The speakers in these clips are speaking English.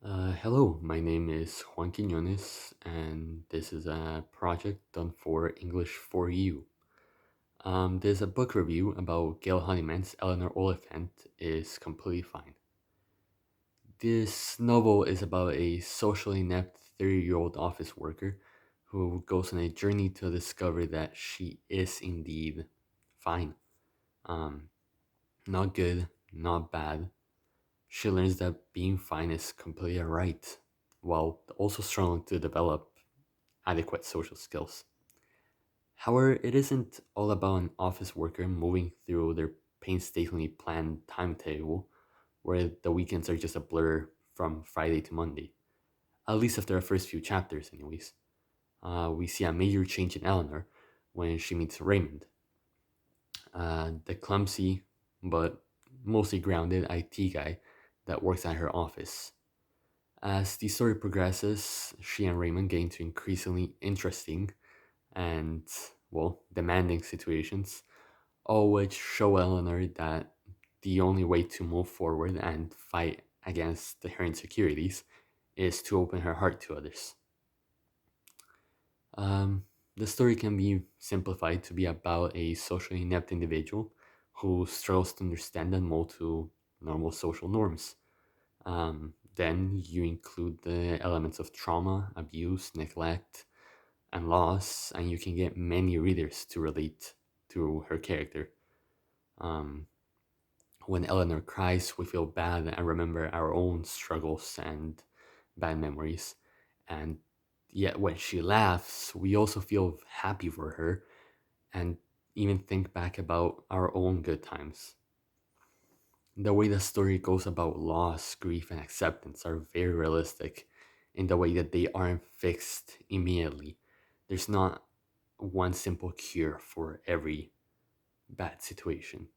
Hello, my name is Juan Quinonez, and this is a project done for English for You. There's a book review about Gail Honeyman's Eleanor Oliphant is completely fine. This novel is about a socially inept 30-year-old office worker who goes on a journey to discover that she is indeed fine. Um, Not good, not bad. She learns that being fine is completely alright, while also struggling to develop adequate social skills. However, it isn't all about an office worker moving through their painstakingly planned timetable where the weekends are just a blur from Friday to Monday. At least after the first few chapters, anyways. We see a major change in Eleanor when she meets Raymond, the clumsy but mostly grounded IT guy that works at her office. As the story progresses, she and Raymond get into increasingly interesting and, well, demanding situations, all which show Eleanor that the only way to move forward and fight against her insecurities is to open her heart to others. Um, the story can be simplified to be about a socially inept individual who struggles to understand and mold to normal social norms. Then you include the elements of trauma, abuse, neglect, and loss, and you can get many readers to relate to her character. Um, when Eleanor cries, we feel bad and remember our own struggles and bad memories. And yet, when she laughs, we also feel happy for her and even think back about our own good times. The way the story goes about loss, grief, and acceptance are very realistic in the way that they aren't fixed immediately. There's not one simple cure for every bad situation.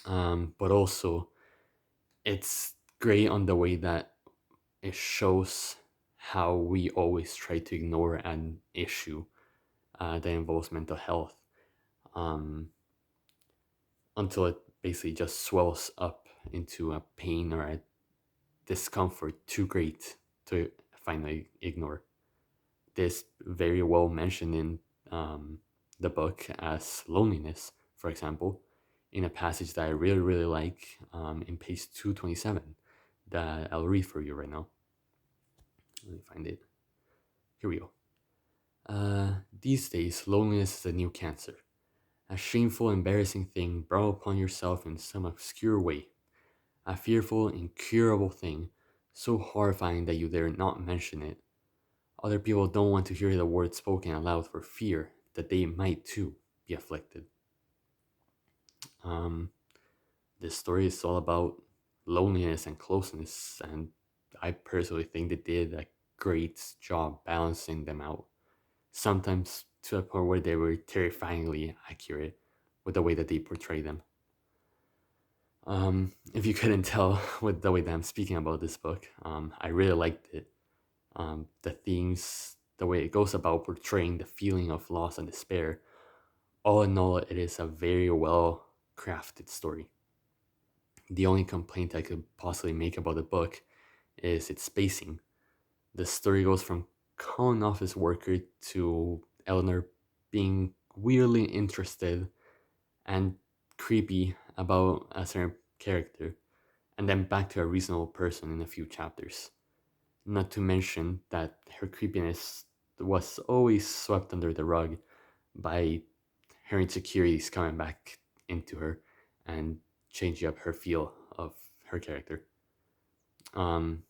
But also, it's great on the way that it shows how we always try to ignore an issue that involves mental health um, until it basically just swells up into a pain or a discomfort too great to finally ignore. This very well mentioned in the book as loneliness, for example, in a passage that I really, really like in page 227 that I'll read for you right now. Let me find it. Here we go. These days, loneliness is a new cancer, a shameful, embarrassing thing brought upon yourself in some obscure way, a fearful, incurable thing, so horrifying that you dare not mention it. Other people don't want to hear the words spoken aloud for fear that they might too be afflicted. Um, this story is all about loneliness and closeness, and I personally think they did a great job balancing them out. Sometimes to a point where they were terrifyingly accurate with the way that they portray them. If you couldn't tell with the way that I'm speaking about this book, I really liked it. The themes, the way it goes about portraying the feeling of loss and despair. All in all, it is a very well crafted story. The only complaint I could possibly make about the book is its spacing. The story goes from common office worker to Eleanor being weirdly interested and creepy about a certain character, and then back to a reasonable person in a few chapters. Not to mention that her creepiness was always swept under the rug by her insecurities coming back into her and changing up her feel of her character. Um,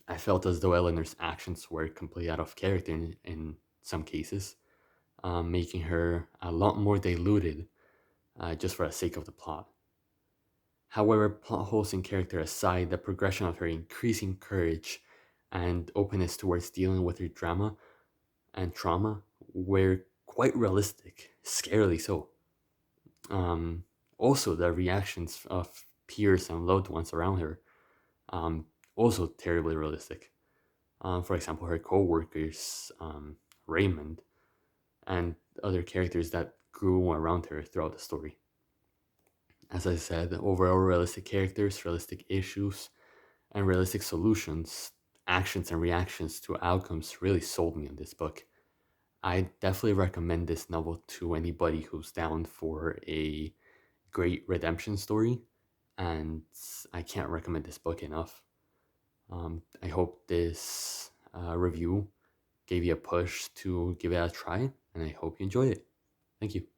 I felt as though Eleanor's actions were completely out of character in some cases, making her a lot more diluted just for the sake of the plot. However, plot holes in character aside, the progression of her increasing courage and openness towards dealing with her drama and trauma were quite realistic, scarily so. Also, the reactions of peers and loved ones around her, um, also terribly realistic. For example, her co-workers, Raymond, and other characters that grew around her throughout the story. As I said, overall realistic characters, realistic issues, and realistic solutions, actions, and reactions to outcomes really sold me on this book. I definitely recommend this novel to anybody who's down for a great redemption story, and I can't recommend this book enough. I hope this review gave you a push to give it a try, and I hope you enjoy it. Thank you.